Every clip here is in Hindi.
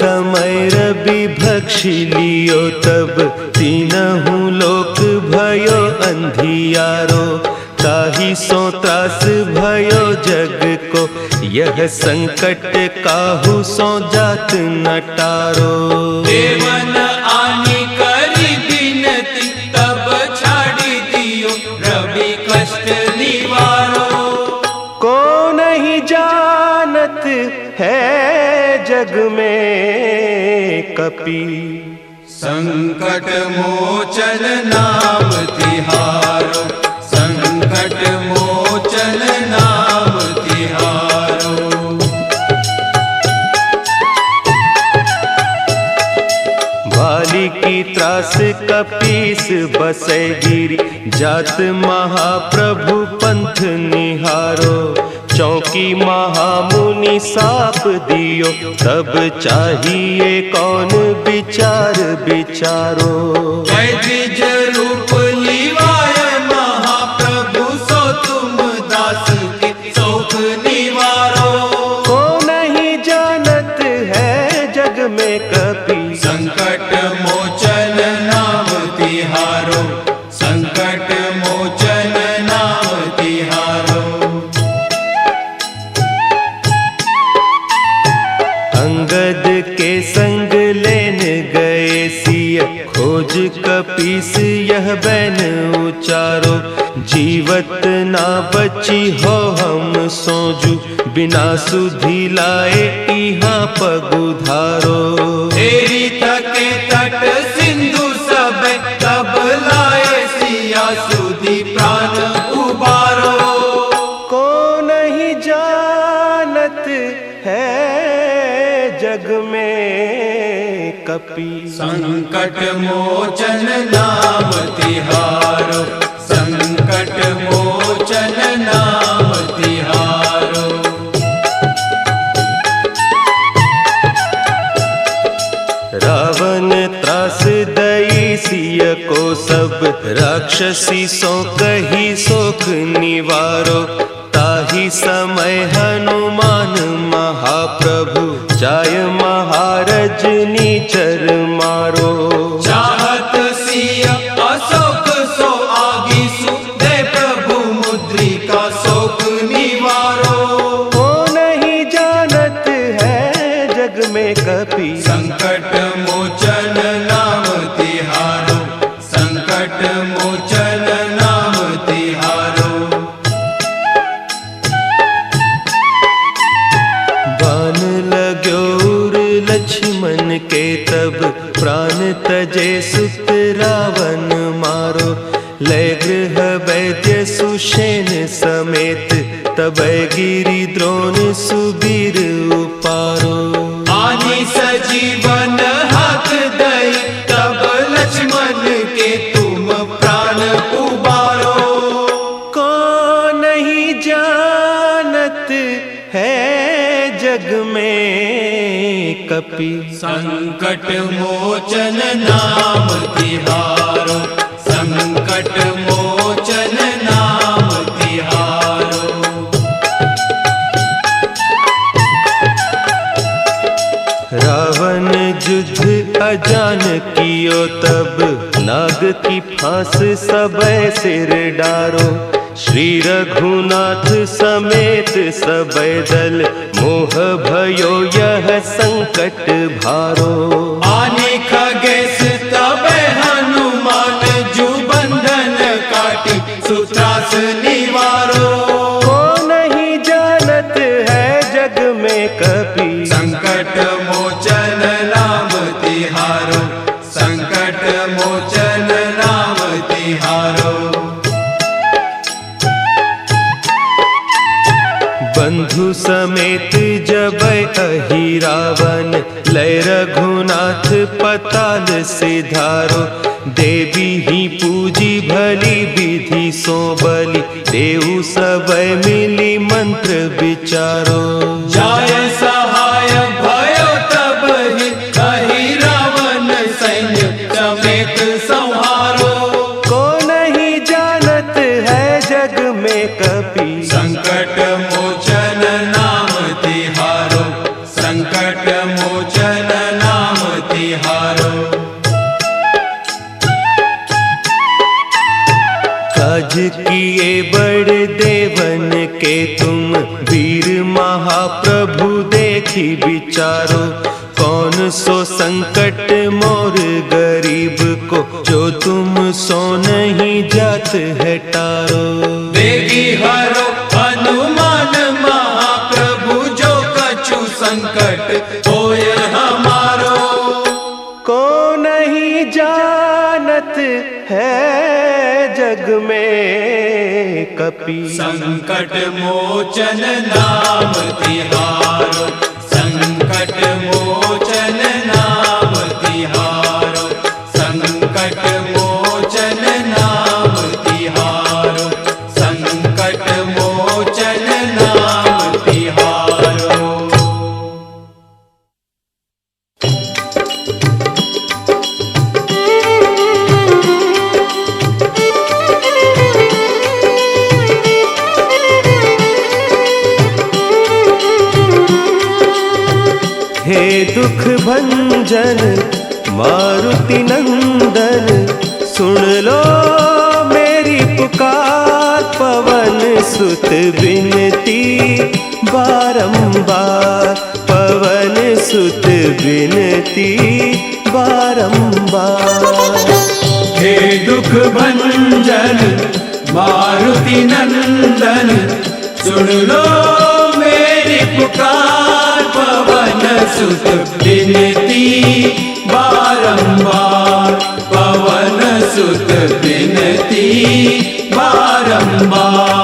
समय रवि भक्षी लियो तब तीनहु लोक भयो अंधियारो। ताहि सो त्रास भयो जग को यह संकट काहू सो जात न टारो। देवन आनी करी बिनती तब छाड़ी दियो रवि कष्ट निवारो। को नहीं जानत है जग में कपि संकट मोचन नाम तिहारो। संकट मोचन नाम तिहारो। बाली की त्रास कपीस बसै गिरी जात महाप्रभु पंथ निहारो। चौकी महामुनि साप दियो तब चाहिए कौन विचार विचारो। द्विज रूप लिवाय महाप्रभु सो तुम दास के शोक निवारो। को नहीं जानत है जग में कपि संकट मोचन नाम तिहारो। संकट मोचन नाम तिहारो। अंगद के संग लेन गए सिय खोज कपीस यह बैन उचारो। जीवत ना बची हो हम सोजू बिना सुधि लाए इहाँ पगुधारो। तेरी थके तट सिंधु सब तब लाए सिया सुधि प्राण उबारो। को नहीं जानत है जग में कपि संकट मोचन नाम तिहारो। संकट मोचन नाम तिहारो। रावण त्रास दई सिय को सब राक्षसी सो कही सोख निवारो। ताहि समय हनुमान महाप्रभु जाय महारज नीचर मारो। चाहत सिय अशोक सो आगी सु दे प्रभु मुद्रिका शोक निवारो। को नहीं जानत है जग में कपि संकट मोचन नाम तिहारो। संकट मोचन नाम तिहारो। बान लाग्यो उर लक्ष्मण के तब प्राण तजे सुत रावण मारो। लय गृह वैद्य सुषेण समेत तब गिरि द्रोण सुबीर उपारो। आनी सजीवन हक दई तब लक्ष्मण के तुम प्राण उबारो। को नहीं जानत है जग में कपि संकट मोचन नाम तिहारो। संकट मोचन नाम तिहारो। रावण युद्ध अजान कियो तब नाग की फांस सबे सिर डारो। श्री रघुनाथ समेत सबे दल मोह भयो यह संकट भारो। आने खगेश तब हनुमान जु बंधन काटी सुत्रास निवारो। को नहीं जानत है जग में कपि संकट मोचन नाम तिहारो। संकट मोचन नाम तिहारो। बंधु समेत जब अहि रावण लय रघुनाथ पताल सिधारो। देवी ही पूजी भली विधि सो बलि देव सब मिली मंत्र विचारो। जाय सहाय भयो तब ही कही रावण सैन्य समेत संहारो। को नहीं जानत है जग में कपि संकट मोचन नाम तिहारो। संकट मोचन राज किए बड़े देवन के तुम, वीर महाप्रभु देखी विचारो। कौन सो संकट मोर गरीब को, जो तुम सो नहीं जात है टारो। देगी हरो हनुमान महाप्रभु, जो कछु संकट होय हमारो। को नहीं जानत है जग में कपि, संकट मोचन नाम तिहारो। संकट मोचन नाम तिहारो। संकट मोचन नाम तिहारो। संकट मोचन नाम तिहारो। हे दुख भंजन मारुति नंदन, सुन लो मेरी पुकार। पवन सुत विनती बारंबार, पवन सुत विनती बारंबार। हे दुख भंजन मारुति नंदन, सुन लो मेरी पुकार। पवन सुत विनती बारंबार। पवन सुत विनती बारंबार।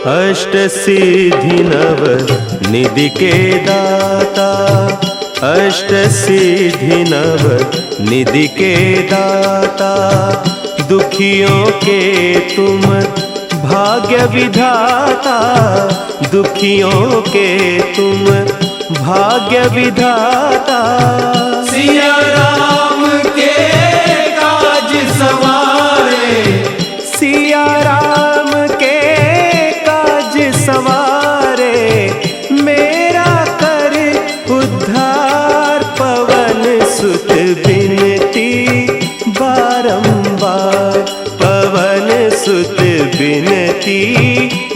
अष्ट सिद्धि नव निधि के दाता, अष्ट सिद्धि नव निधि के दाता। दुखियों के तुम भाग्य विधाता, दुखियों के तुम भाग्य विधाता। सिया राम के काज सवारे, सिया राम के काज सवारे। मेरा कर उद्धार, पवन सुत विनती बारंबार। पवन सुत विनती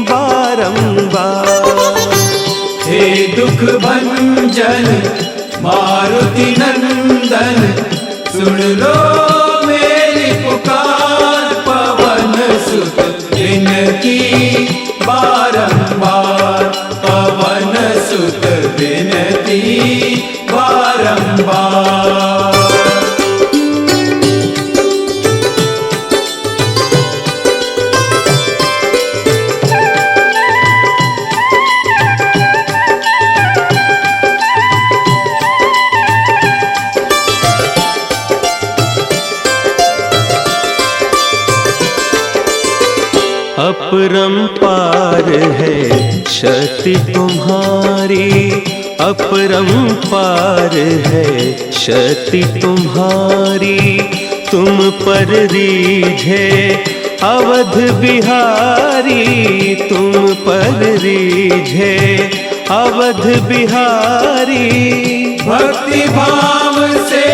बारंबार। हे दुख भंजन मारुति नंदन, सुन लो मेरी पुकार। पवन सुत विनती बारंबार। पवन सुत विनती बारंबार। अपरंपार है शक्ति तुम्हारी, अपरंपार है शक्ति तुम्हारी। तुम पर रीझे अवध बिहारी, तुम पर रीझे अवध बिहारी। भक्ति भाव से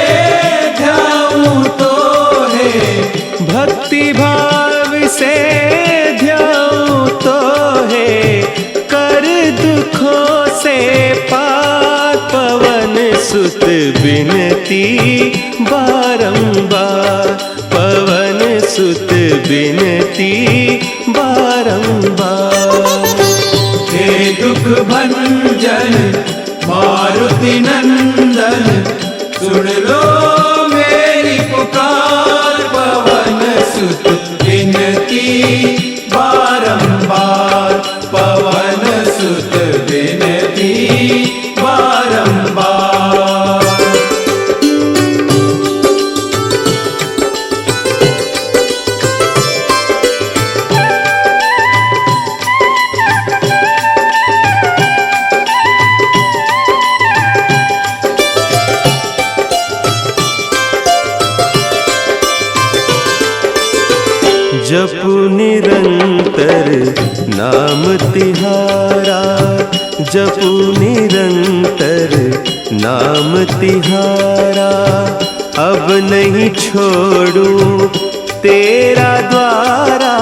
ध्याऊं तो है, भक्ति भाव से ध्याऊं तो है। कर दुखों से पार, पवन सुत विनती बारंबार। पवन सुत विनती बारंबार। हे दुख भंजन मारुति नंदन, सुन लो मेरी पुकार। पवन सुत विनती बारंबार। पवन सुत विनती बारंबार। जपू निरंतर नाम तिहारा, जपू निरंतर नाम तिहारा। अब नहीं छोड़ूं तेरा द्वारा,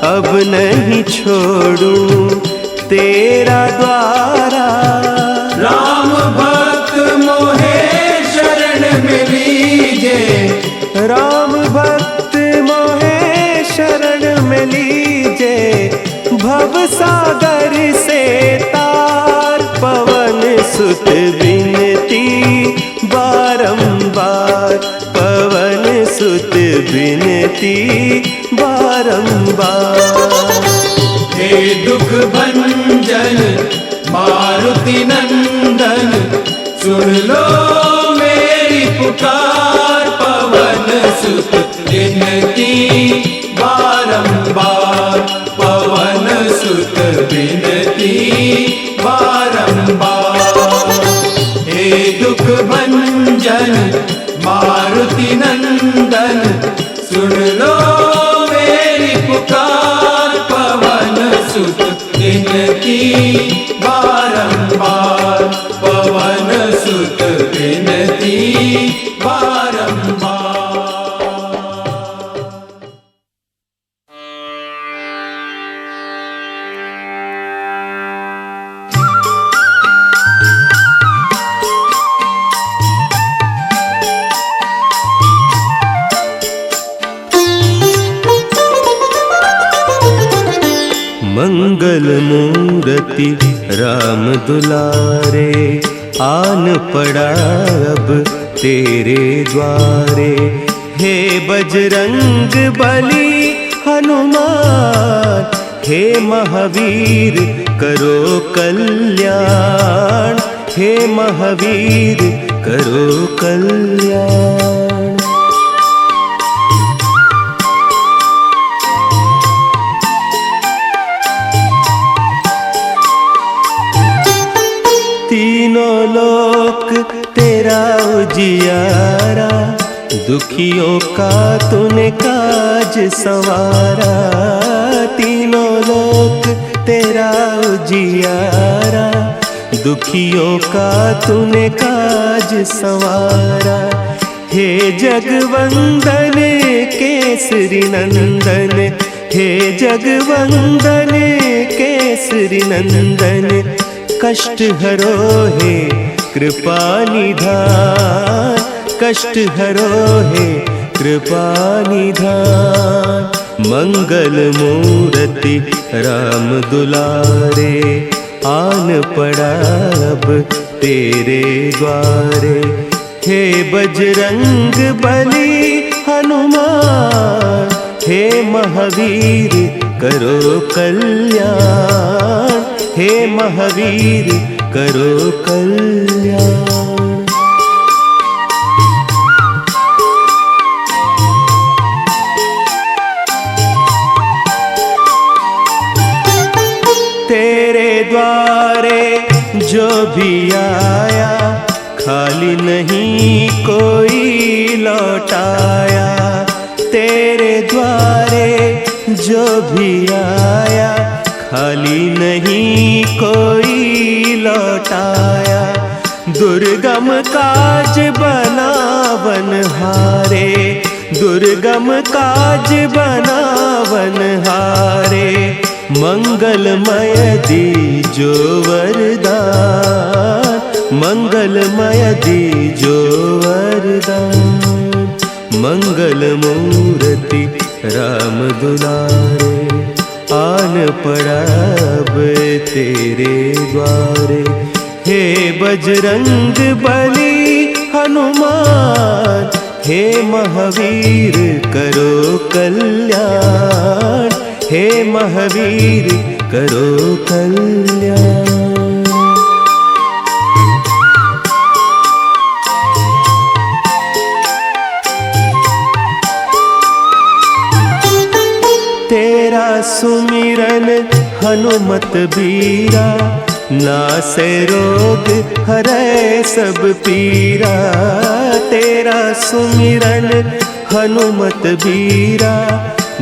अब नहीं छोड़ूं तेरा द्वारा। राम भक्त मोहे शरण में लीजे, राम भक्त मोहे शरण में लीजे। भव सागर से तार पवन सुत बिनती बारंबार, पवन सुत बिनती बारंबार। हे दुख भंजन मारुति नंदन, सुन लो मेरी पुकार। पवन सुत बिनती बारंबार, पवन सुत बिनती बारंबार। हे दुख भंजन मारुति नंदन, सुन लो मेरी पुकार। पवन सुत बिनती बारंबार, पवन सुत बिनती बारंबार। मंगल मूर्ति राम दुलारे, आन पड़ा अब तेरे द्वारे। हे बजरंग बली हनुमान, हे महावीर करो कल्याण, हे महावीर करो कल्याण। तीनों लोक तेरा उजियारा, दुखियों का तूने काज संवारा। तीनों लोक तेरा उजियारा, दुखियों का तूने काज संवारा। हे जगवंदन केसरी नंदन, हे जगवंदन केसरी नंदन। कष्ट हरो हे कृपा निधान, कष्ट हरो हे कृपा निधान। मंगल मूर्ति राम दुलारे, आन पड़ा अब तेरे द्वारे। हे बजरंग बली हनुमान, हे महावीर करो कल्याण, हे महावीर करो कल्याण। तेरे द्वारे जो भी आया, खाली नहीं कोई लौटाया। तेरे द्वारे जो भी आया, खाली नहीं कोई लौटाया। दुर्गम काज बनावन हारे, दुर्गम काज बनावन हारे। मंगलमय दीजो वरदान, मंगलमय दीजो वरदान। मंगल मूर्ति राम दुलारे, आन पड़ा अब तेरे द्वारे। हे बजरंग बली हनुमान, हे महावीर करो कल्याण, हे महावीर करो कल्याण। तेरा सुमिरन हनुमत बीरा, नासे रोग हरै सब पीरा। तेरा सुमिरन हनुमत बीरा,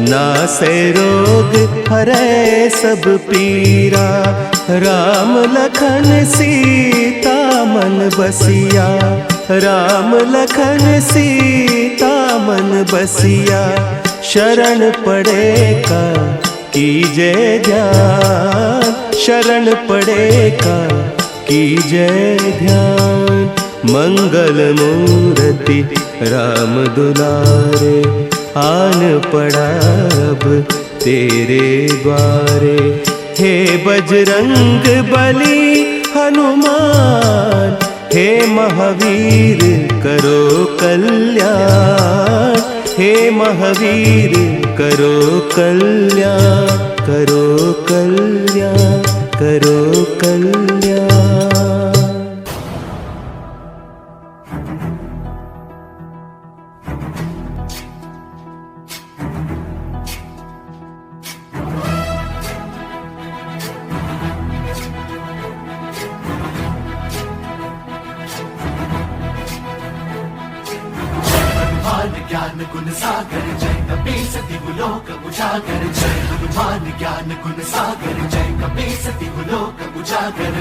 नासै रोग हरै सब पीरा, राम लखन सीता मन बसिया, राम लखन सीता मन बसिया। शरण पड़े का कीजे ध्यान, शरण पड़े का कीजे ध्यान। मंगल मूर्ति राम दुलारे, आन पड़ा अब तेरे द्वारे। हे बजरंग बली हनुमान, हे महावीर करो कल्याण, हे महावीर करो कल्याण, करो कल्याण, करो कल्याण। ज्ञान गुण सागर जय कपीस तिहु लोक उजागर, जय हनुमान ज्ञान गुण सागर जय कपीस तिहु लोक उजागर।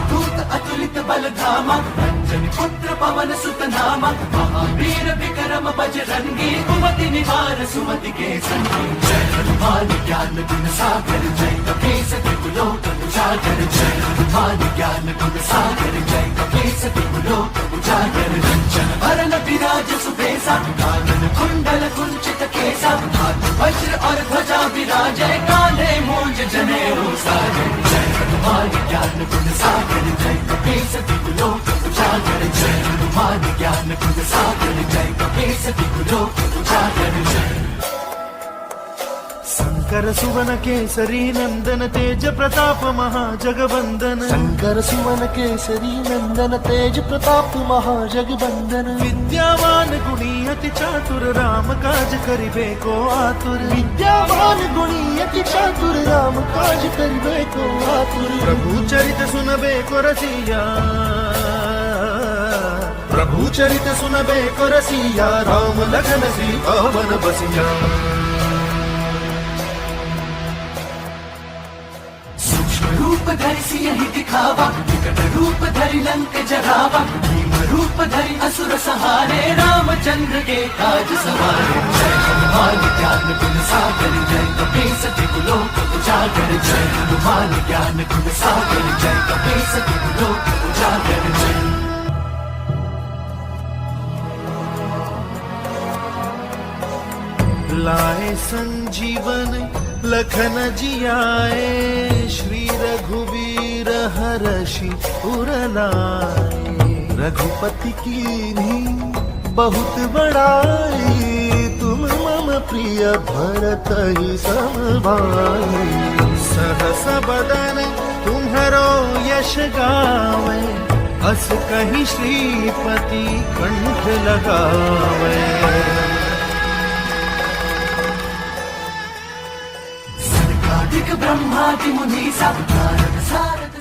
दूत अतुलित बल धामा, अंजनी पुत्र पवन सुत नामा, महावीर विक्रम बजरंगी, कुमति निवार सुमति के संगी। जय हनुमान ज्ञान गुण सागर जय कपीस तिहु लोक उजागर, जय हनुमान ज्ञान गुण सागर जय कपीस तिहु लोक उजागर। रंजन भरन विराज सुबेसा, कानन कुंडल कुंचित केसा, हाथ वज्र और ध्वजा विराजै, कांधे मूंज जनेऊ साजै। जय हनुमान ज्ञान गुण सागर जय कपीस तिहु लोक उजागर, जय हनुमान ज्ञान गुण सागर जय कपीस तिहु लोक उजागर। शंकर सुवन केसरी नंदन, तेज प्रताप महाजगवंदन। शंकर सुवन केसरी नंदन, तेज प्रताप महाजगवंदन। विद्यावान गुणी अति चातुर, राम काज करिबे को आतुर। विद्यावान गुणी अति चातुर, राम काज करिबे को आतुर। प्रभु चरित सुनबे को रसिया, प्रभु चरित सुनबे को रसिया, राम लखन सीता मन बसिया। रूप धरि सियहि दिखावा, विकट रूप धरि लंक जरावा, भीम रूप धरि असुर सहारे, रामचंद्र के काज सवारे। जय हनुमान ज्ञान गुण सागर जय कपीस तिहु लोक उजागर, जय हनुमान ज्ञान गुण सागर जय कपीस तिहु लोक उजागर। जय लाए संजीवन लखन जियाए, श्री रघुवीर हरषि उर लाए। रघुपति कीन्ही बहुत बड़ाई, तुम मम प्रिय भरत ही सम भाई। सहस बदन तुम्हरो यश गावे, अस कहि श्रीपति कंठ लगावे। दिक ब्रह्मादि मुनीसा, नारद सारद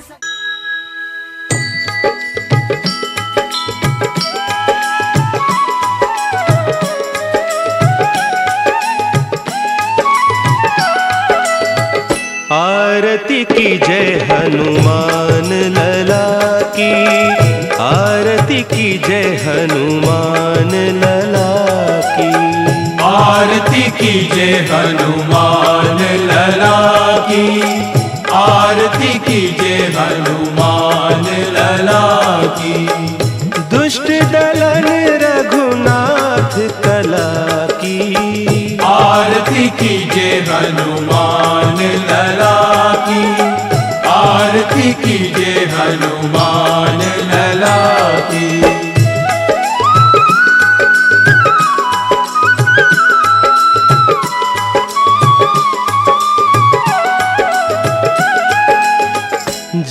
आरती की जय हनुमान लला की, आरती की जय हनुमान लला की। आरती की जय हनुमान लला की, आरती की जय हनुमान लला की। दुष्ट दलन रघुनाथ कला की, आरती की जय हनुमान लला की, आरती की जय हनुमान लला की।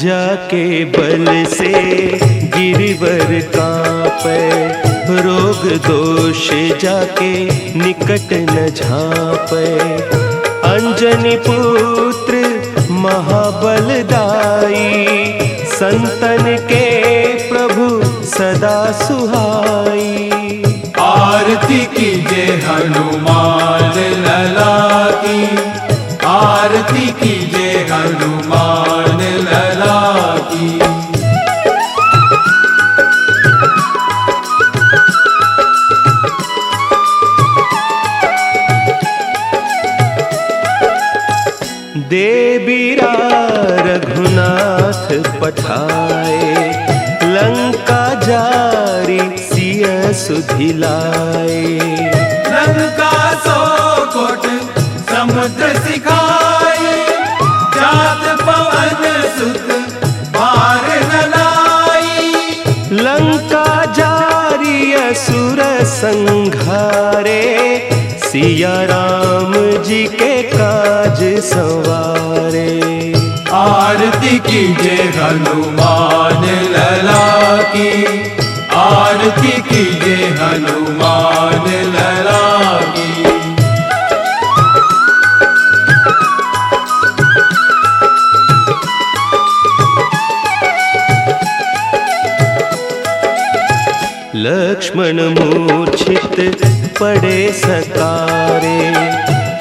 जाके बल से गिरिवर कांपे, रोग दोष जाके निकट न झांपे। अंजनी पुत्र महाबलदाई, संतन के प्रभु सदा सुहाई। आरती की जय हनुमान लला आरती कीजिए हनुमान लला की। देबीरा रघुनाथ पठाए, लंका जारी सिय सुधिलाए। लंका सो कोट समुद्र सिखाए, जात पवन सुत पार न लाई। लंका जारी असुर संघारे, सिया राम जी के काज संवारे। आरती कीजिए हनुमान लला की, आरती कीजिए हनुमान लला की। लक्ष्मण मूर्छित पड़े सकारे,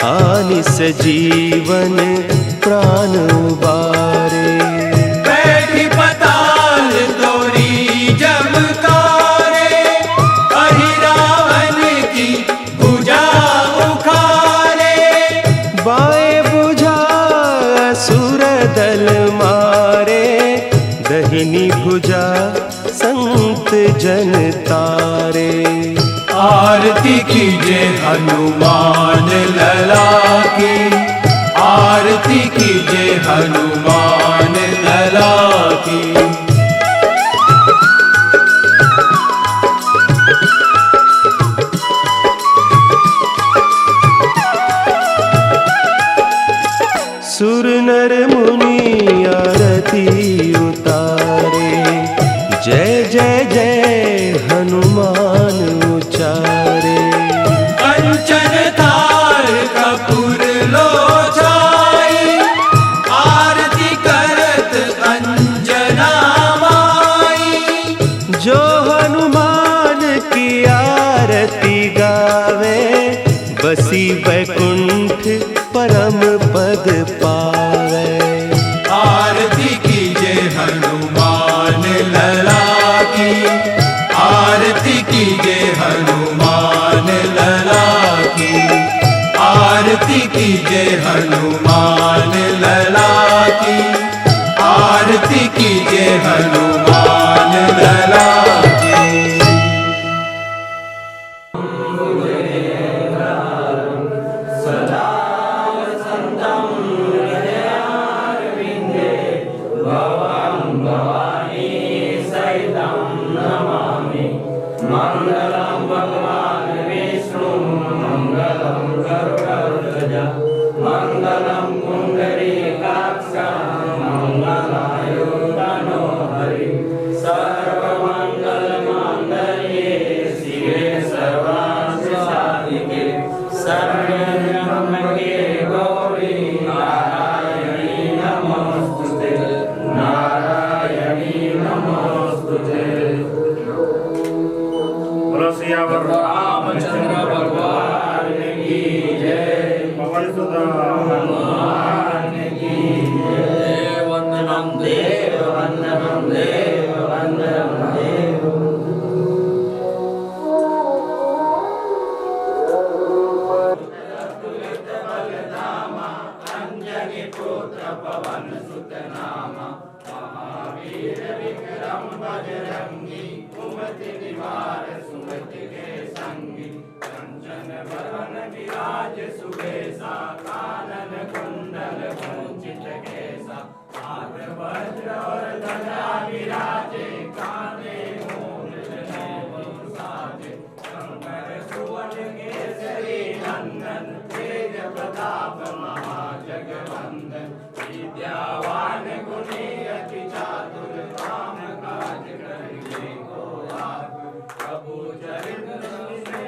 आनिस जीवन प्राण उबारे। बैठी पताल तोरी जमकारे, अहि रावण की भुजा उखारे। बाएं भुजा असुर दल मारे, दहिनी भुजा संत जन तारे। आरती कीजिए हनुमान लला की, आरती कीजिए हनुमान लला की। सुर नर मुनि आरती उतारे, जय जय जय हनुमान उचारे। कंचन थार कपूर लोचाई, आरती करत अंजना माई। जो हनुमान की आरती गावे, बसी वैकुंठ परम पद पावे। आरती कीजिए हनुमान लला की, आरती कीजिए हनुमान लला की। आरती कीजिए हनुमान लला की, आरती कीजिए हनुमान लला की। रामचंद्र भगवान की जय। पवन सुत हनुमान की जय। वंदनम देव वंदनम देव वंदनम देव। अंजनी पुत्र पवन सुत नामा, महावीर विक्रम बजरंगी, कुमति निवार सुमति के संगी। कंचन वरण विराज सुबेसा, कानन कुंडल कुंचित केसा। हाथ वज्र और ध्वजा विराजे, काने मूंज नेत्र साजे। शंकर सुवन केसरी नंदन, तेज प्रताप महाजगवंदन। विद्यावान गुणी अति चातुर, राम काज करिबे को आतुर। प्रभु चरित्र सुनिबे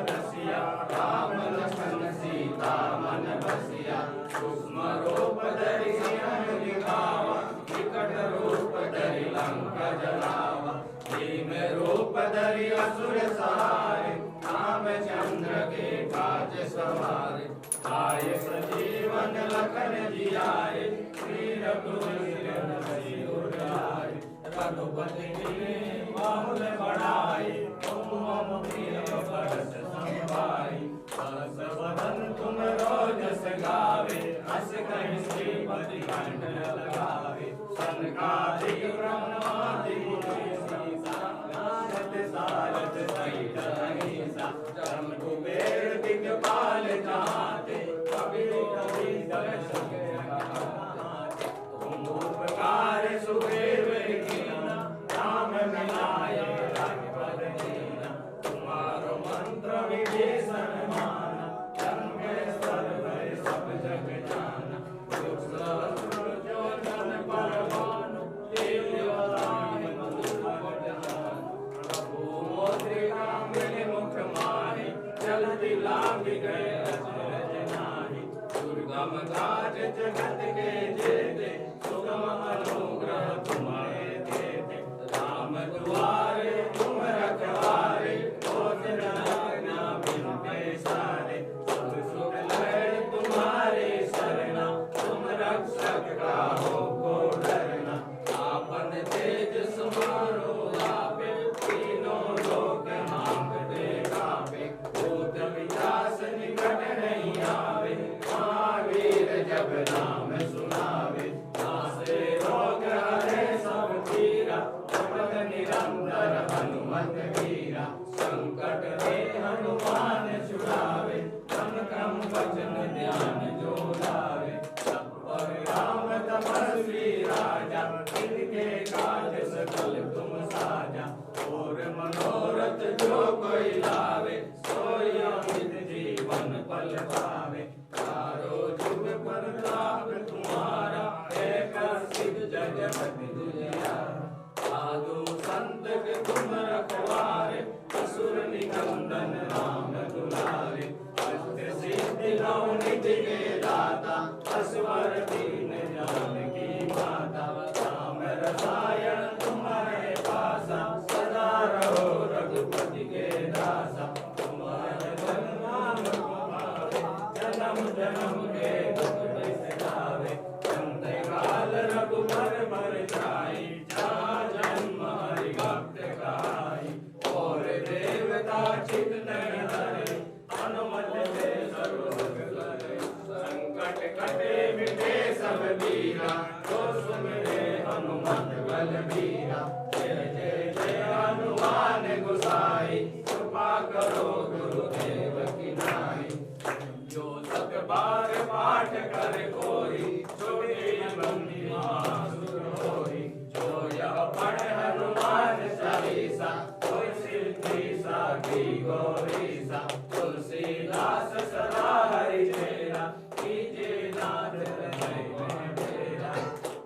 रसिया, राम लखन सीता मन बसिया। सूक्ष्म रूप धरि सियहि दिखावा, विकट रूप धरि लंका जलावा। भीम रूप धरि असुर सहारे, रामचंद्र के काज सवारे। आए सजीवन लखन जियाए, श्री रघुवंशी उठाए, रघुपति की बाहुल बढ़ाई, तुम मम प्रिय भरत सम भाई। हस वदन तुम रोजस गावे, हस कहि श्रीपति कंठ लगावे। सनकादिक ब्रह्मादि मुनीसा, नारद सारद सहित अहिसा। जम कुबेर दिग्पाल कहाते, कबीर कबीर सब कहाते। तुम उपकार सुग्रीव कीना, राम मिलाए राजपद दीना। तुम्हारो मंत्र विभीषण माना, लंकेश्वर भय सब जग जाना। दुष्ट शत्रु जो जन पर भानु, लील्यो राम मधुर जानु। प्रभु मुद्रिका मिलि मुख माहि, जल्दी लांघ गए अचरज नाहि। दुर्गम काज जगत के जेते, सुगम अनुग्रह तुम्हारे देते। राम दुआरे तुम रखवारे, होत न आज्ञा बिनु पैसारे। सब सुख लहै तुम्हारे शरणा, तुम रक्षक काहू को डरना। आपन तेज समारो आपे, तीनों लोक हांकते कांपे। भूत पिशाच निकट नहीं आवे, महावीर जब नाम सुनावे। नासे रोग हरे सब पीरा, जपत निरंतर हनुमत वीरा। संकट ते हनुमान छुड़ावे, मन क्रम वचन ध्यान जो लावे। तत्पर राम तपस्वी राजा, इनके काज सकल तुम साजा। और मनोरथ जो कोई लावे, सोई अमित जीवन पल पावे। चारों जुग प्रताप तुम्हारा, एक सिद्ध जगत दुनियारा। साधु संत के तुम रखवारे, असुर निकंदन राम दुलारे। अष्ट सिद्धि नौ निधि के दाता, असवर दीन जानकी माता। राम रसायन तुम्हारे पासा, सदा रहो रघुपति के दासा। तुम्हारे नाम तुम्हारे, जन्म जन्म के दुख बिसरावे। अंत काल रघुबर भर जाई, जहाँ जन्म हरि भक्त कहाई। और देवता चित नहीं धरे, हनुमत से सर्व सुख करे। संकट कटे मिटे सब पीरा, जो सुमिरे हनुमत बलबीरा। जय जय जय हनुमान गोसाई, कृपा करो गुरुदेव की नाई। जो सत बार पाठ कर कोई, छोटे बंदी महासुर होई। जो यह पढ़े हनुमान चालीसा, कोई सिद्धि साखी गौरीसा। तुलसीदास सदा हरि चेरा, कीजे नाथ हृदय में डेरा।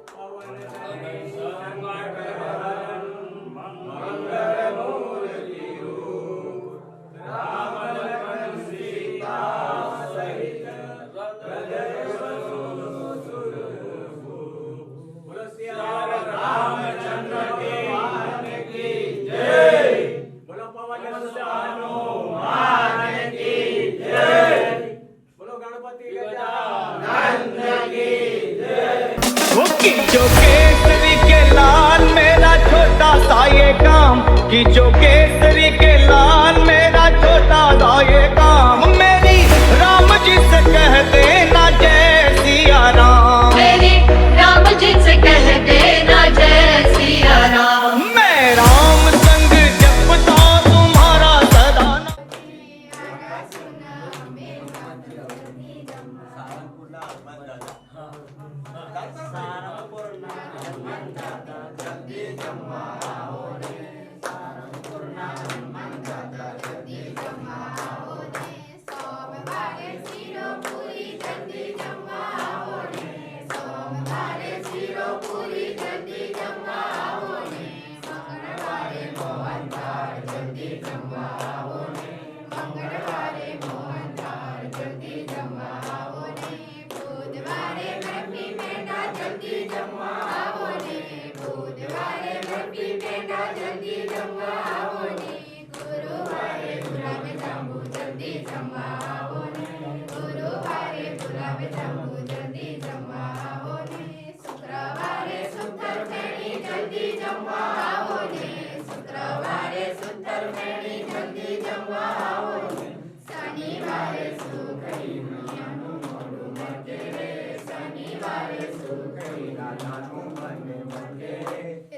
पवन तनय संकट हरन, मंगल मूर्ति रूप। राम लखन सीता सहित, हृदय सुर भूप। बोलो सिया रामचंद्र की जय। बोलो पवन सुत हनुमान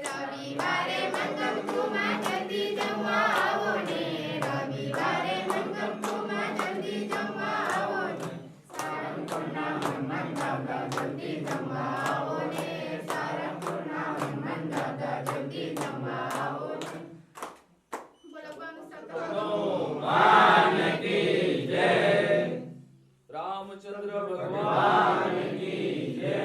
રવિવારે મંગમતુમાં જલ્દી જમવા આવો ને રવિવારે મંગમતુમાં જલ્દી જમવા આવો ને સારંગપુરના હનુમાન દાદા જલ્દી જમવા આવો ને સારંગપુરના હનુમાન દાદા જલ્દી જમવા આવો ને બોલો બોલો ભગવાન કી જય રામચંદ્ર ભગવાન की जय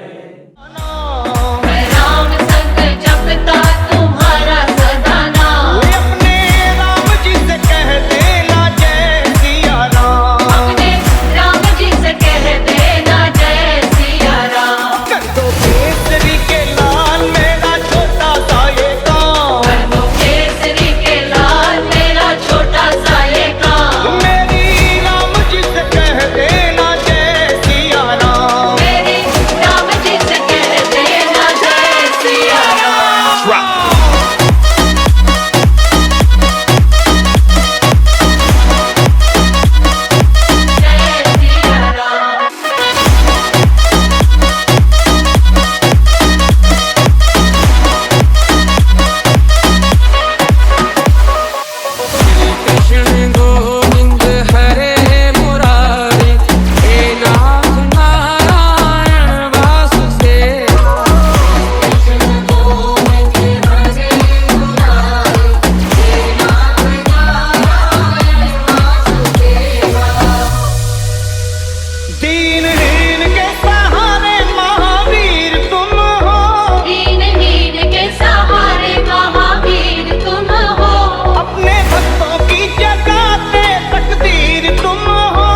मैं राम संग जपता तुम्हारा सदा नाम अपने राम जी से कह देना जय सिया राम अपने राम जी से कह देना जय सिया राम कर दो केसरी के लाल मेरा छोटा सा ये काम कर दो केसरी के लाल मेरा छोटा सा ये काम मेरी राम जी से कह देना जय सिया राम मेरी राम जी से कह देना जय सिया राम जय सिया राम कृष्ण गोविंद हरे मुरारी हे नाथ नारायण वासुदेव कृष्ण गोविंद हरे मुरारी हे नाथ नारायण वासुदेवा दीन हीन के सहारे महावीर तुम हो दीन हीन के सहारे महावीर तुम हो अपने भक्तों की जगाते तकदीर तुम हो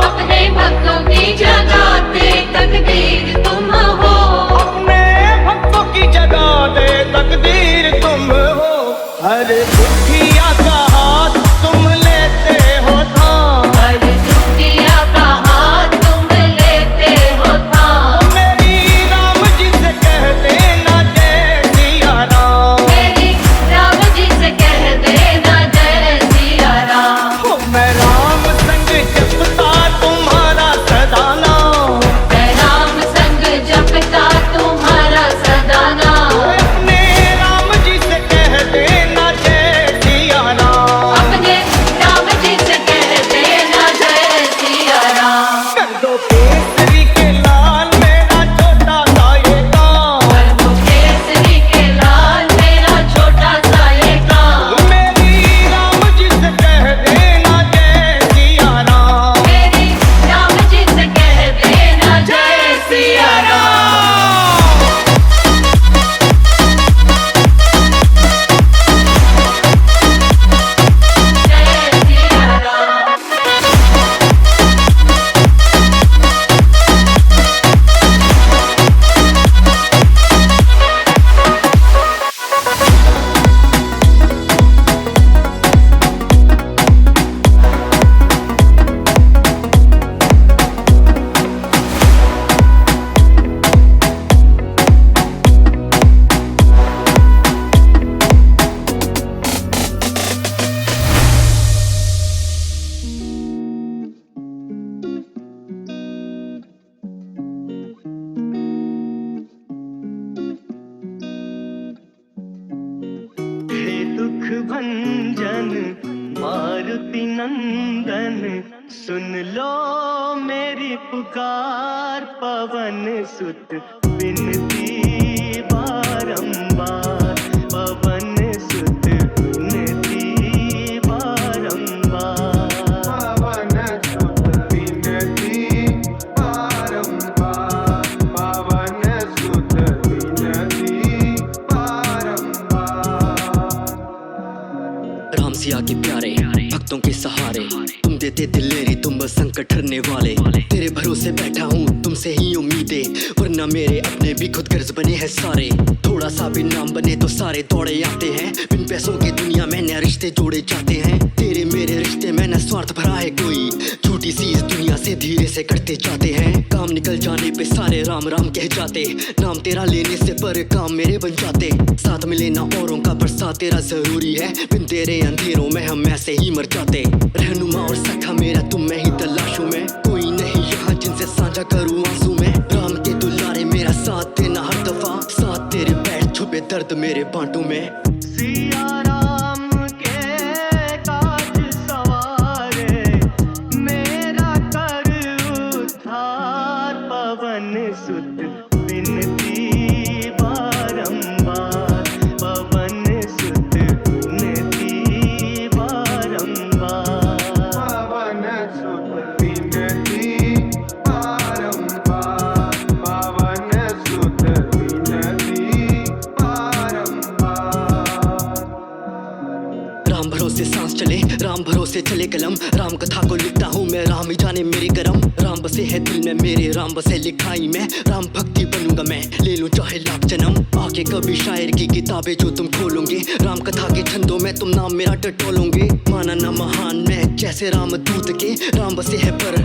अपने भक्तों की जगाते तकदीर तुम हो अपने भक्तों की जगाते तकदीर तुम हो हर दुखिया का हाथ तुम लेते हो थाम हर दुखिया का हाथ तुम लेते हो थाम मेरी राम जी से कह देना जय सिया राम मेरी राम जी से कह देना जय सिया राम ओ मैं राम संग जपता तुम्हारा सदा नाम मैं राम संग जपता तुम्हारा सदा नाम अपने राम जी से कह देना जय सिया राम अपने राम जी से कह देना जय सिया राम कर दो केसरी के लाल मेरा छोटा सा ये काम कर दो केसरी के लाल मेरा छोटा सा ये काम मेरी राम जी से कह देना जय सिया राम मेरी राम जी से कह देना जय सिया राम जय सिया राम हे दुख भंजन मारुति नंदन सुन लो मेरी पुकार पवन सुत विनती बारंबार पवन सुत विनती बारंबार पवन सुत विनती बारंबार पवन सुत विनती बारंबार राम सिया के प्यारे भक्तों के सहारे तुम देते दिलेरी तुम बस संकट हरने वाले तेरे भरोसे बैठा हूँ तुमसे ही उम्मीदें वरना मेरे अपने भी खुद गर्ज बने हैं सारे थोड़ा सा भी नाम बने तो सारे दौड़े आते हैं बिन पैसों की दुनिया में नए रिश्ते जोड़े जाते हैं तेरे मेरे रिश्ते में न स्वार्थ भरा है कोई छोटी सी इस दुनिया से धीरे से कटते जाते हैं काम निकल जाने पे सारे राम राम कह जाते नाम तेरा लेने से पर काम मेरे बन जाते साथ मिले ना औरों का पर साथ तेरा जरूरी है बिन तेरे अंधेरों में हम ऐसे ही मर जाते रहनुमा और सखा मेरा तुम में ही तलाशूं मैं कोई नहीं यहाँ जिनसे साझा करूँ आंसू में राम के दुलारे मेरा साथ देना हर दफा दर्द मेरे बांटू में। सिया राम के काज सवारे, मेरा कर उद्धार। पवन सुत विनती बारंबार, पवन सुत विनती बारंबार। पवन सुत विनती बारंबार, पवन सुत विनती बारंबार। राम भरोसे सांस चले, राम भरोसे चले कलम। राम कथा को लिखता हूँ मैं, राम ही जाने मेरे करम। राम बसे है दिल में मेरे, राम बसे लिखाई में। राम भक्ति बनूंगा मैं, ले लूं चाहे लाख जन्म। आके कभी शायर की किताबें जो तुम खोलोगे, राम कथा के छंदों में तुम नाम मेरा टटोलोगे। माना ना महान मैं जैसे राम दूत के, राम बसे है पर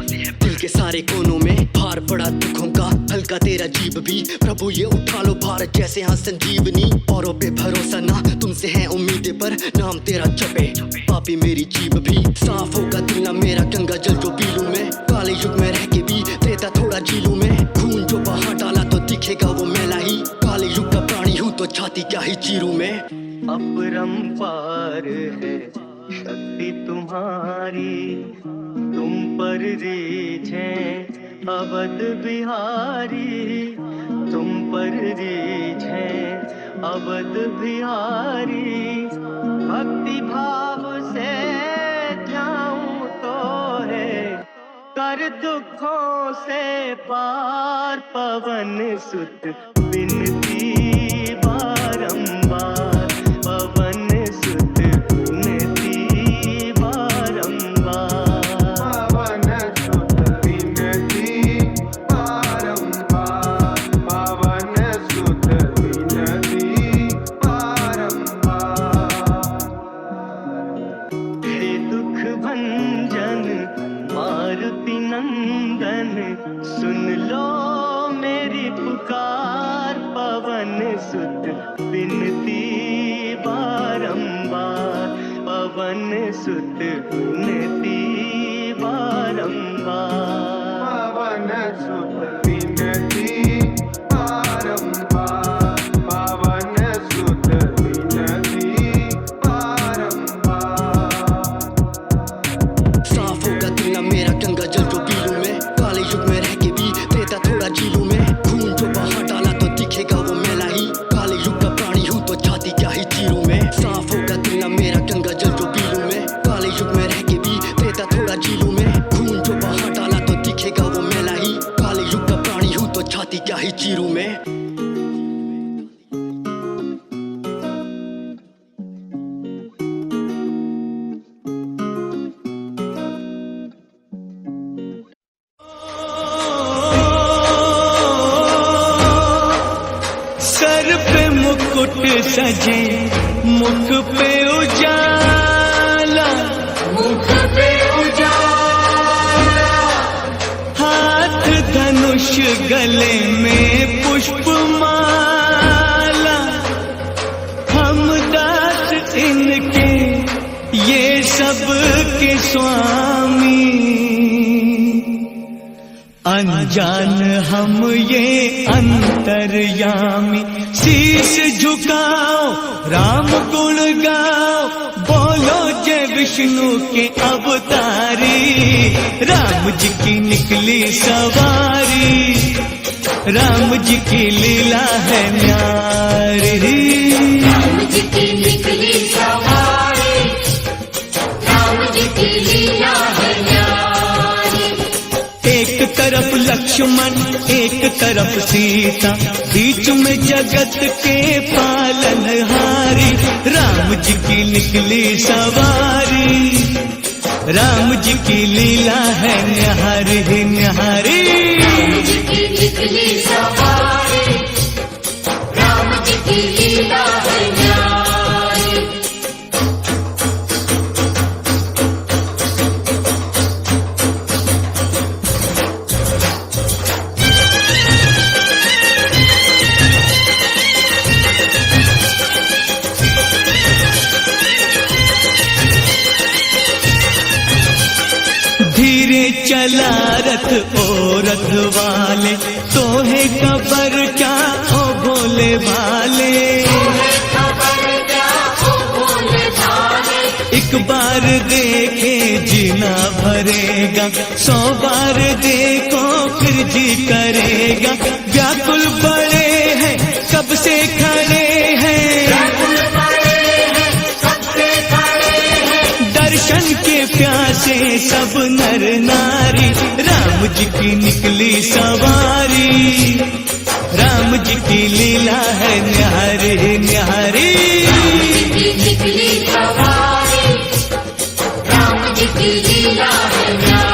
दिल के सारे कोनों में। भार पड़ा दुखों का हल्का तेरा जीव भी, प्रभु ये उठा लो भार जैसे हाँ संजीवनी। औरों पे भरोसा ना, तुमसे है उम्मीदें पर नाम तेरा जपे पापी मेरी जीभ भी। साफ होगा दिल ना मेरा गंगा जल जो पी लूं मैं, काले युग में रह के भी देता थोड़ा झीलूं मैं। खून जो बहा डाला तो दिखेगा वो मैला ही, काले युग का प्राणी हूँ तो छाती क्या ही चीरूं मैं। अपरंपार है शक्ति तुम्हारी, तुम पर रीझें अवध बिहारी। तुम पर रीझें अवध बिहारी। भक्ति भाव से जाऊं तो है कर दुखों से पार। पवन सुत विनती बारंबार, पवन सुत विनती बारंबार। पवन सुत विनती बारंबार, पवन सुत विनती बारंबार। हे दुख भंजन मारुति नंदन, सुन लो मेरी पुकार। पवन सुत विनती बारंबार, पवन सुत विनती बारंबार। पवन सुत विनती बारंबार, पवन सुत विनती बारंबार। साफ होगा दिल ना मेरा गंगा जल जो पी लूं मैं, काले युग में रह के भी देता थोड़ा झीलूं मैं। खून जो बहा डाला तो दिखेगा वो मैला ही, काले युग का प्राणी हूँ तो छाती क्या ही चीरूं मैं। साफ होगा दिल ना मेरा गंगा जल जो पी लूं मैं, काले युग में रह के भी देता थोड़ा झीलूं मैं। खून जो बहा डाला तो दिखेगा वो मैला ही, काले युग का प्राणी हूँ तो छाती क्या ही चीरूं मैं। सर पे मुकुट सजे, मुख पे उजाला, मुख पे उजाला। हाथ धनुष गले में पुष्प माला। हम दास इनके ये सब के स्वामी, अनजान हम ये अंतर्यामी। शीश झुकाओ राम गुण गाओ, बोलो जय विष्णु के अवतारी। राम जी की निकली सवारी, राम जी की लीला है न्यारी। राम जी की निकली सवारी, राम जी की लीला है न्यारी। एक तरफ लक्ष्मण एक तरफ सीता, बीच में जगत के पालनहारी। राम जी की निकली सवारी, राम जी की लीला है न्यारी न्यारी। राम जी की निकली सवारी, राम जी की लीला है न्यारी। धीरे चला रथ ओ रथ वाले, तोहे खबर क्या ओ भोले भाले। एक बार देखे जीना भरेगा, 100 बार देखो फिर जी करेगा। व्याकुल बड़े हैं कब से खड़े हैं, दर्शन के प्यासे सब नर नारी। राम जी की निकली सवारी, राम जी की लीला है न्यारी न्यारी। निकली सवारी, राम जी की लीला है न्यारी।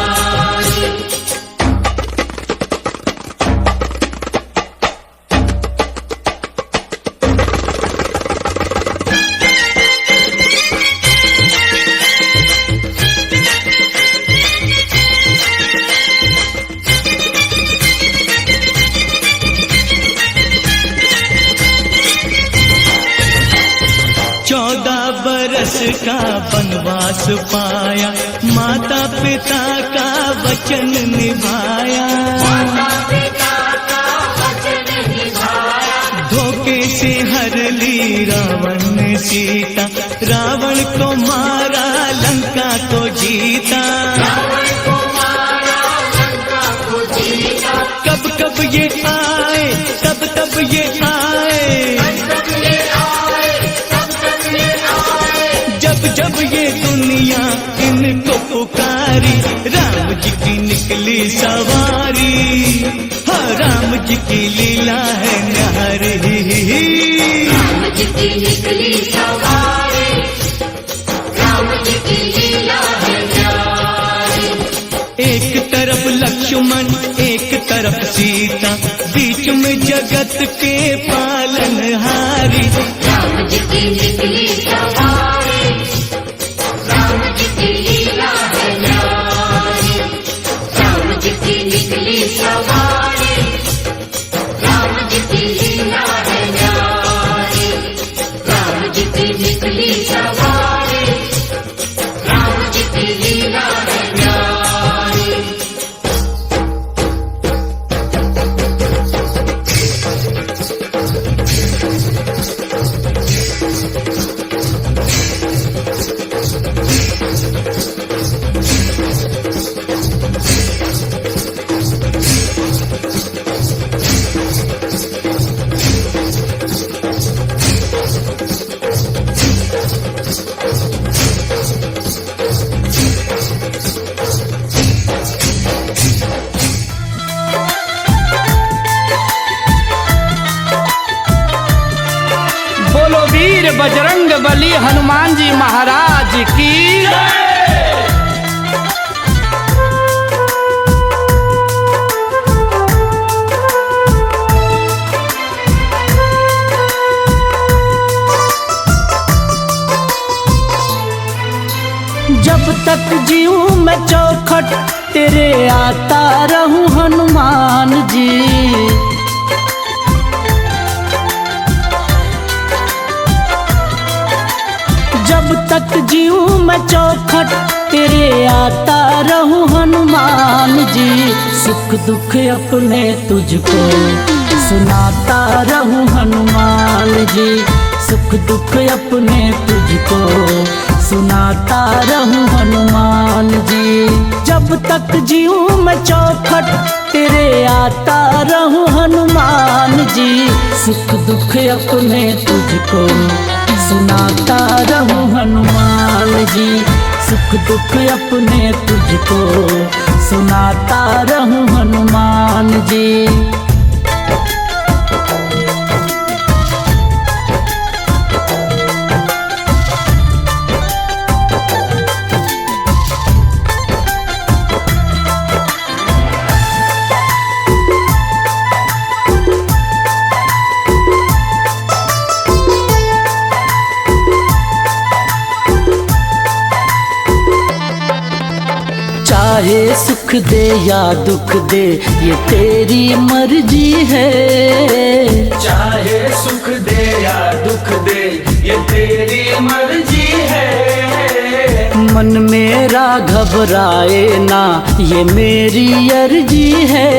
का वनवास पाया, माता पिता का वचन निभाया। धोखे से हर ली रावण ने सीता, रावण को मारा लंका को जीता। कब कब ये आए तब तब ये आए, जब ये दुनिया इनको पुकारी। राम जी की निकली सवारी, हाँ राम जी की लीला है न्यारी। राम जी की निकली सवारी, राम जी की लीला है न्यारी। एक तरफ लक्ष्मण एक तरफ सीता, बीच में जगत के पालनहारी। राम जी की निकली सवारी, राम जी की लीला है न्यारी। राम जी की निकली सवारी, राम जी की लीला है न्यारी। राम जी की निकली सवारी, राम जी की लीला है न्यारी। बोलो वीर बजरंग बली हनुमान जी महाराज की। जब तक जीऊं मैं चौखट तेरे आता रहूं हनुमान जी। जब तक जीऊं मैं चौखट तेरे आता रहूं हनुमान जी। सुख दुख अपने तुझको सुनाता रहूं हनुमान जी। सुख दुख अपने तुझको सुनाता रहूं हनुमान जी। जब तक जीऊं मैं चौखट तेरे आता रहूं हनुमान जी। सुख दुख अपने तुझको सुनाता रहूं हनुमान जी। सुख दुख अपने तुझको सुनाता रहूं हनुमान जी। चाहे सुख दे या दुख दे ये तेरी मर्जी है। चाहे सुख दे या दुख दे ये तेरी मर्जी है। मन मेरा घबराए ना, ये मेरी अर्जी है।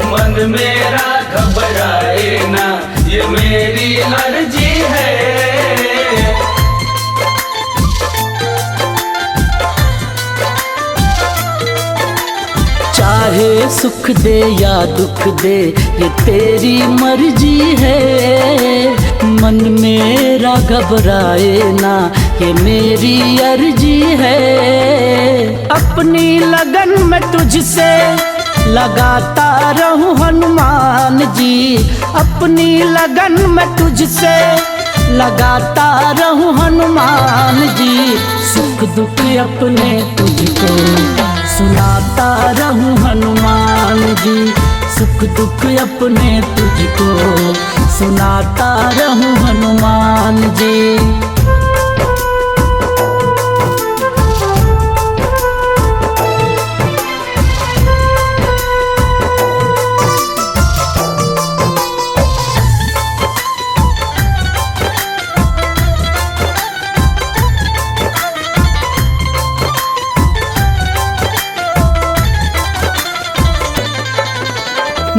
मन मेरा घबराए ना, ये मेरी अर्जी है। चाहे सुख दे या दुख दे, ये तेरी मर्जी है। मन मेरा घबराए ना, ये मेरी अर्जी है। अपनी लगन में तुझसे लगाता रहूं हनुमान जी, अपनी लगन में तुझसे लगाता रहूं हनुमान जी। सुख दुख अपने तुझको सुनाता रहूं हनुमान जी, सुख दुख अपने तुझको सुनाता रहूं हनुमान जी।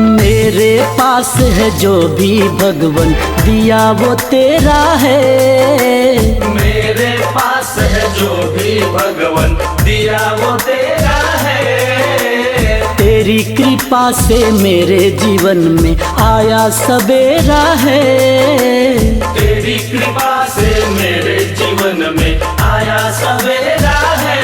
मेरे पास है जो भी भगवन दिया वो तेरा है। मेरे पास है जो भी भगवन दिया वो तेरा है। तेरी कृपा से मेरे जीवन में आया सवेरा है। तेरी कृपा से मेरे जीवन में आया सवेरा है।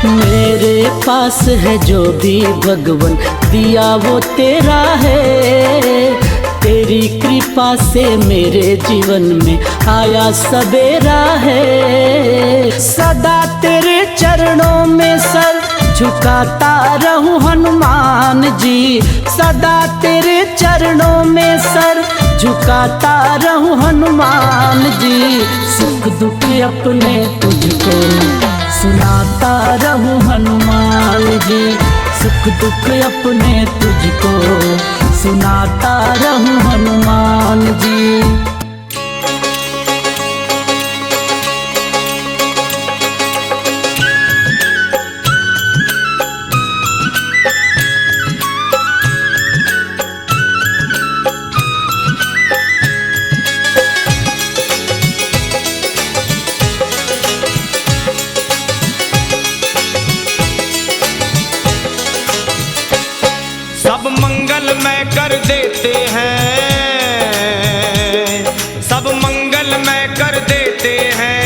मेरे पास है जो भी भगवन दिया वो तेरा है। तेरी कृपा से मेरे जीवन में आया सवेरा है। सदा तेरे चरणों में सर झुकाता रहूं हनुमान जी, सदा तेरे चरणों में सर झुकाता रहूं हनुमान जी। सुख दुख अपने तुझको सुनाता रहूं हनुमान जी, सुख दुख अपने तुझको सुनाता रहूं हनुमान जी। सब मंगलमय कर देते हैं, सब मंगलमय कर देते हैं।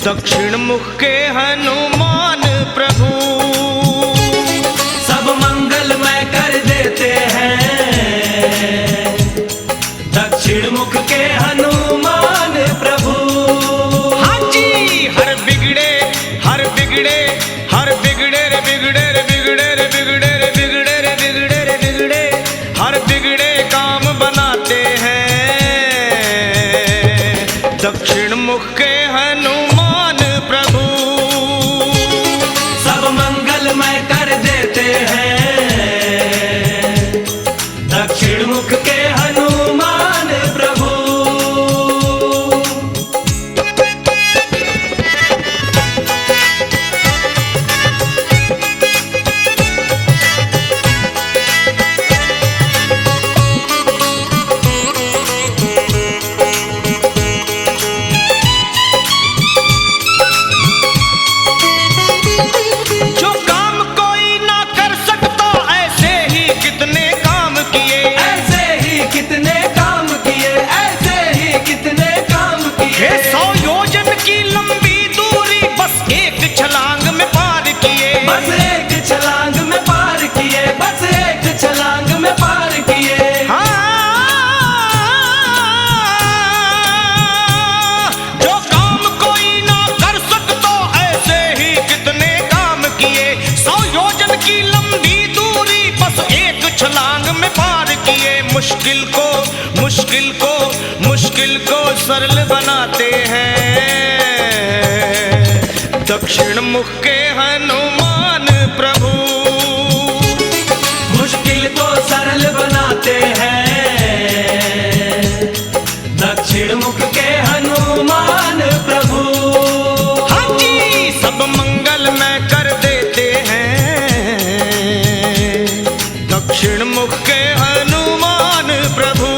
दक्षिण मुख के हनुमान प्रभु सब मंगलमय कर देते हैं। दक्षिण मुख के हनुमान प्रभु। हाँ जी, हर बिगड़े हर बिगड़े हर बिगड़े रे बिगड़े रे बिगड़े रे बिगड़े रे बिगड़े रे बिगड़े रे बिगड़े हर बिगड़े काम बनाते हैं। दक्षिण मुख के हनुमान प्रभु सब मंगलमय कर देते हैं। दक्षिण मुख के हनुमान प्रभु। जो काम कोई ना कर सकता, ऐसे ही कितने काम किए, ऐसे ही कितने काम किए, ऐसे ही कितने काम किए। 100 योजन की लंबी दूरी बस एक छलांग में पार किए। बस एक छलांग में पार किए, बस एक छलांग में पार किए। जो काम कोई ना कर सकता, ऐसे ही कितने काम किए। 100 योजन की लंबी दूरी बस एक छलांग में पार किए। मुश्किल को मुश्किल को मुश्किल को सरल बनाते हैं। दक्षिण मुख के हनुमान प्रभु मुश्किल को सरल दक्षिण मुख के हनुमान प्रभु। हाँ जी, सब मंगल में कर देते हैं दक्षिण मुख के हनुमान प्रभु।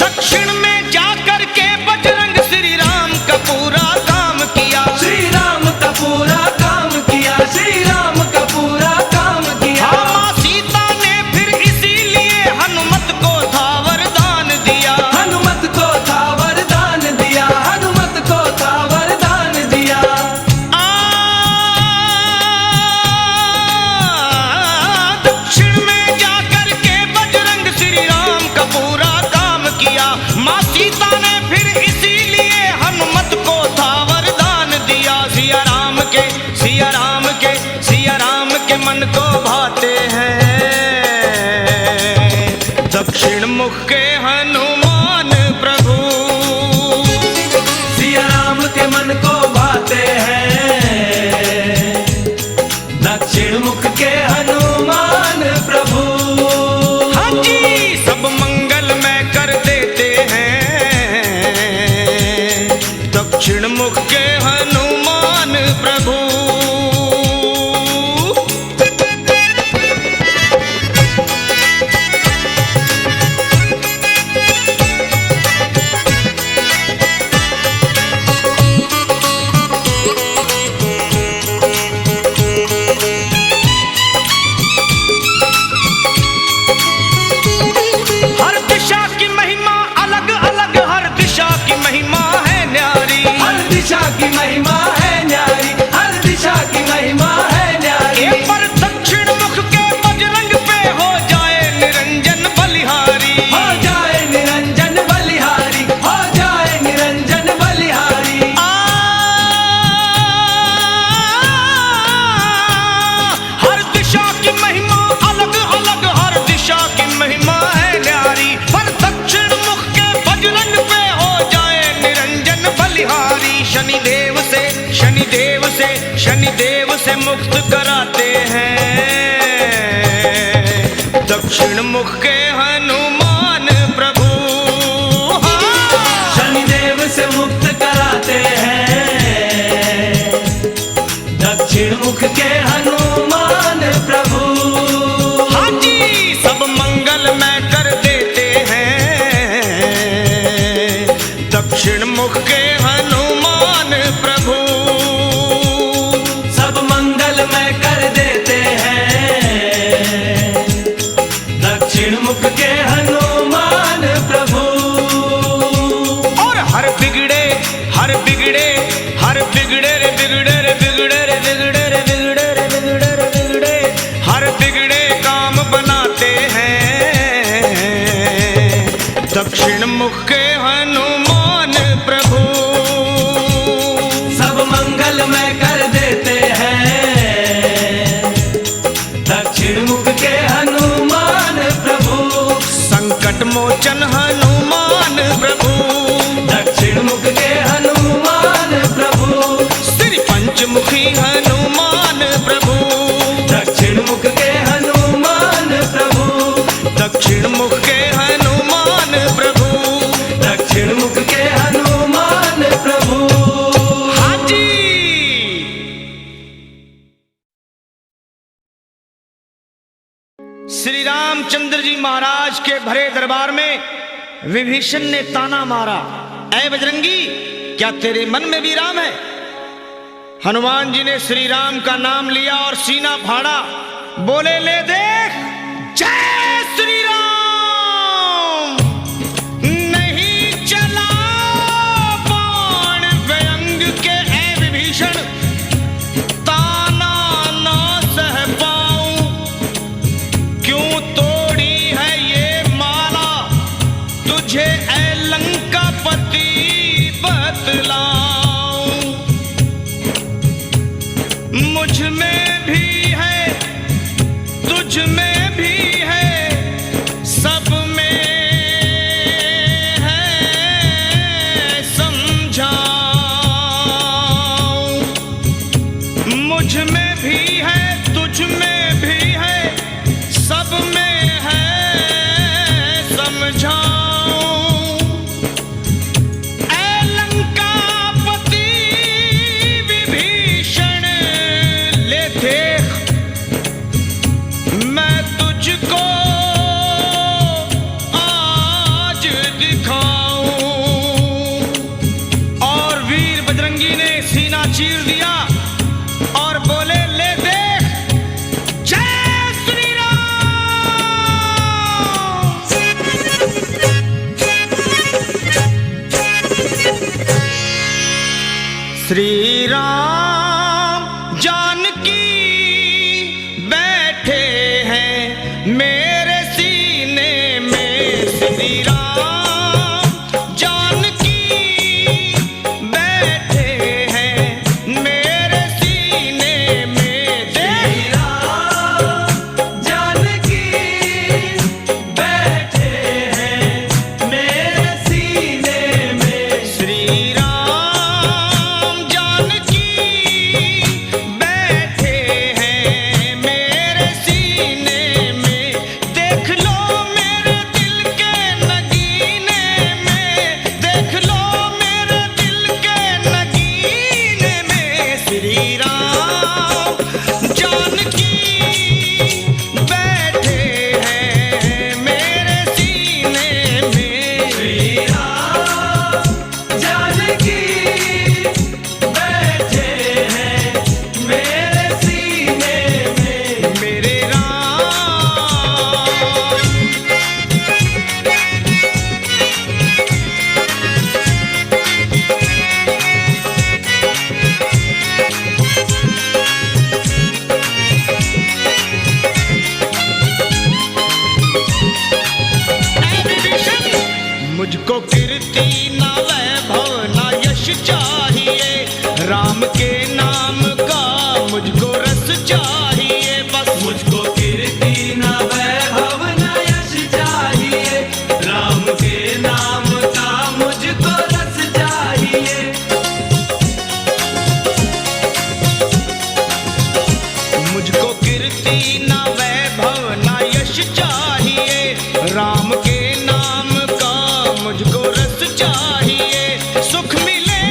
दक्षिण में जाकर के बजरंग श्री राम का पूरा काम किया। श्री राम का पूरा काम किया, श्री राम का पूरा काम किया। माँ सीता ने फिर इसीलिए हनुमत को था वरदान दिया। हनुमत को था वरदान दिया, हनुमत को था वरदान दिया। दक्षिण में जाकर के बजरंग श्री राम का पूरा काम किया। माँ सीता ने फिर इसीलिए हनुमत को था वरदान दिया। सिया राम के सिया राम के सिया राम के मन को भाते हैं दक्षिण मुख के हनुमान प्रभु। सिया राम के मन को भाते हैं दक्षिण मुख के हनुमान प्रभु। हाँ जी, सब मंगल में कर देते हैं दक्षिण मुख के हनुमान प्रभु। हर दिशा की महिमा अलग अलग, हर दिशा की महिमा है न्यारी। हर दिशा की महिमा है न्यारी, हर दिशा की महिमा है न्यारी। एक पर दक्षिण मुख के बजरंग पे हो जाए निरंजन बलिहारी। हो जाए निरंजन बलिहारी, हो जाए निरंजन बलिहारी। हर दिशा की महिमा अलग अलग, हर दिशा की महिमा है न्यारी। पर दक्षिण मुख के बजरंग पे हो जाए निरंजन बलिहारी। शनिदेव से शनिदेव से शनिदेव से मुक्त कराते हैं दक्षिण मुख के हनुमान प्रभु। शनिदेव से मुक्त कराते हैं दक्षिण मुख के हनुमान प्रभु। हाँ जी, सब मंगल में कर देते हैं दक्षिण मुख के हनुमान प्रभु। सब मंगल में कर देते हैं दक्षिण मुख के हनुमान प्रभु। और हर बिगड़े हर बिगड़े हर बिगड़े रे बिगड़े रे बिगड़े रे बिगड़े रे बिगड़े रे बिगड़े रे बिगड़े हर बिगड़े काम बनाते हैं दक्षिण मुख के हनुमान प्रभु। सब मंगल में कर देते हैं दक्षिण मुख के हनुमान प्रभु। संकट मोचन हनुमान प्रभु। दक्षिण मुख के हनुमान प्रभु। श्री पंचमुखी हनुमान प्रभु। दक्षिण मुख के हनुमान प्रभु। दक्षिण मुख के हनुमान प्रभु। दक्षिण मुख के हनुमान प्रभु। हाँ जी। श्री रामचंद्र जी महाराज के भरे दरबार में विभीषण ने ताना मारा, ऐ बजरंगी, क्या तेरे मन में भी राम है? हनुमान जी ने श्री राम का नाम लिया और सीना फाड़ा, बोले, ले देख, जय श्री राम। नहीं चला बाण व्यंग के ऐ विभीषण, ताना ना सह पाऊं, क्यों तोड़ी है ये माला, तुझे ऐ लंकापति बतलाऊं। मुझ में भी है, तुझ में भी है, सब में है समझाऊं। ऐ लंकापति विभीषण, ले देख मैं तुझको आज दिखाऊं। और वीर बजरंगी ने सीना चीर दिया और बोले, ले देख, जय श्री राम। श्री राम जानकी बैठे हैं मेरे सीने में। श्री राम जानकी बैठे हैं मेरे सीने में। देख जानकी बैठे हैं मेरे सीने में। श्री राम जानकी बैठे हैं मेरे सीने में। देख लो मेरे दिल के नगीने में, देख लो मेरे दिल के नगीने में। श्री राम जानकी बैठे हैं मेरे सीने में। श्री राम जानकी बैठे हैं मेरे सीने में। मेरे राम मुझको कीर्ति ना वैभव ना यश चाहिए, राम के नाम का मुझको रस चाहिए। बस मुझको कीर्ति ना वैभव ना यश चाहिए, राम के नाम का मुझको रस चाहिए। मुझको कीर्ति ना वैभव ना यश चाहिए, राम के नाम का मुझको रस चाहिए। सुख मिले,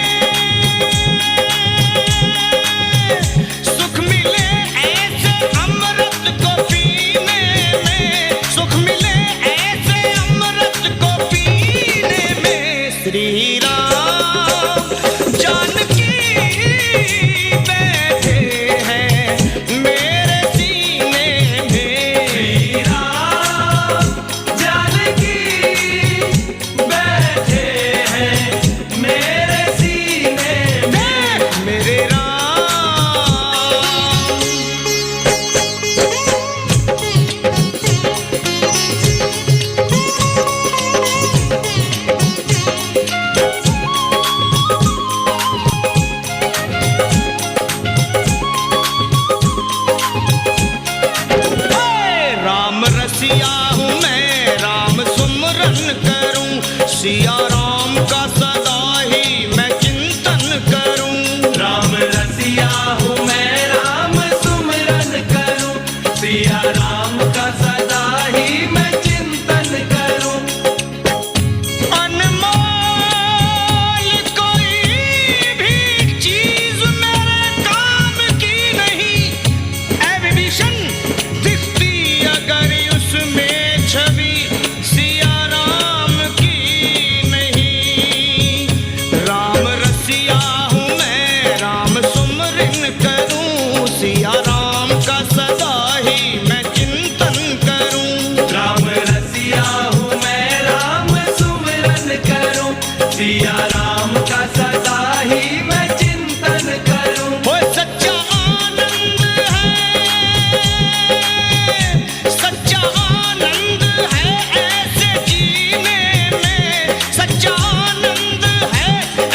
सुख मिले ऐसे अमृत को पीने में, सुख मिले ऐसे अमृत को पीने में। श्री राम जानकी बैठे हैं मेरे सीने में। श्री राम जानकी बैठे हैं मेरे सीने में। मेरे राम राम रसिया हूँ मैं, राम सुमरन करूं। सिया राम का सदा ही मैं चिंतन करूं। राम रसिया हूँ मैं, राम सुमरन करूं। सिया राम का सदा ही मैं चिंतन करूं। अनमोल कोई भी चीज मेरे काम की नहीं। ऐ विभीषण दिखती अगर उसमें छवि सिया राम की नहीं। राम रसिया हूँ मैं, राम सुमरन करूं। सिया राम का सदा ही मैं चिंतन करूं। राम रसिया हूँ मैं, राम सुमरन करूं। सिया राम का सदा ही मैं चिंतन करूं। वो सच्चा आनंद है, सच्चा आनंद है ऐसे जीने में, सच्चा आनंद है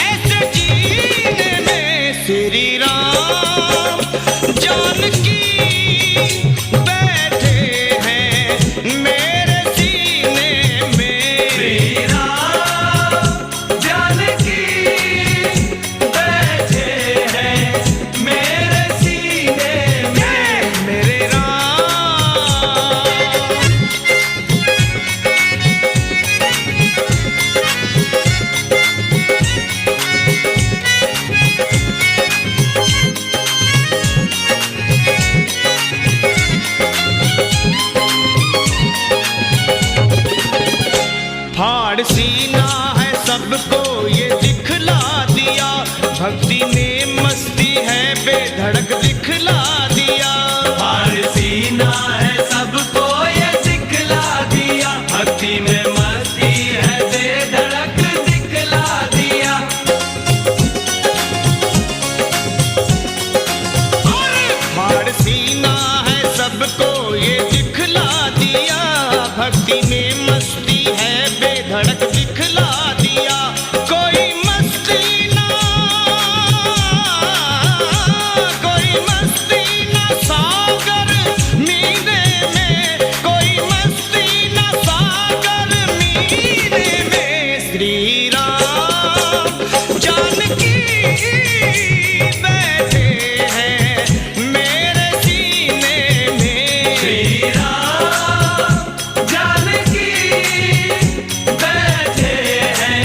ऐसे जीने में। श्री राम जानकी बैठे हैं मेरे सीने में। श्री राम जानकी बैठे हैं मेरे सीने मस्ती में मस्ती है बेधड़क दिखला दिया। कोई मस्ती ना सागर मीरे में, कोई मस्ती ना सागर मीरे में। श्री राम जानकी बैठे हैं मेरे सीने में। श्री राम जानकी बैठे हैं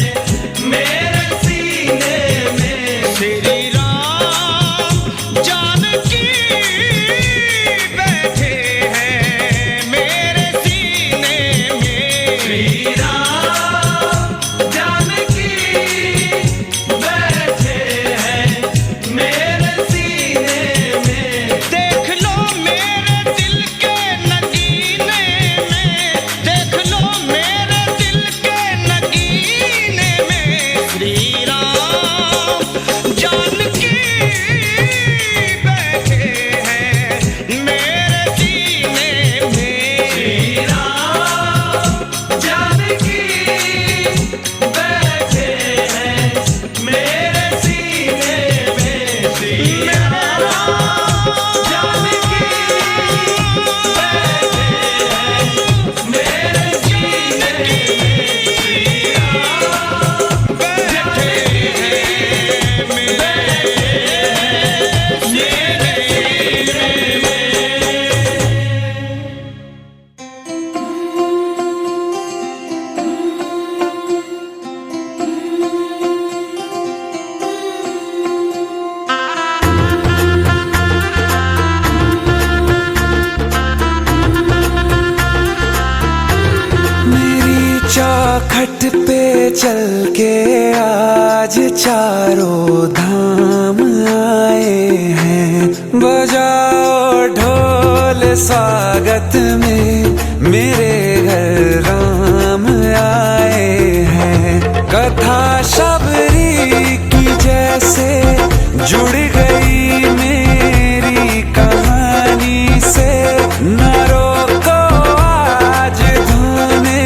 मेरे सीने में। श्री राम जानकी बैठे हैं मेरे सीने में। श्री राम जानकी बैठे हैं मेरे सीने में। देख लो मेरे दिल के नगीने में, देख लो मेरे दिल के नगीने में। श्री राम जानकी बैठे हैं मेरे सीने में। श्री राम जानकी बैठे हैं मेरे सीने में। श्री राम जानकी बैठे हैं मेरे सीने में। श्री राम बैठे हैं मेरे सीने में। मेरी चौखट पे चल के आज चारों धाम आए हैं। बजाओ ढोल स्वागत में मेरे घर राम आए हैं। कथा शबरी की जैसे जुड़ गई मेरी कहानी से। न रोको आज धोने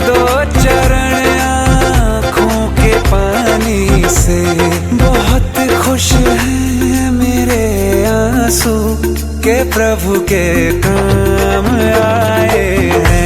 दो चरण आँखों के पानी से। बहुत खुश हैं मेरे आंसू के प्रभु के काम आए हैं।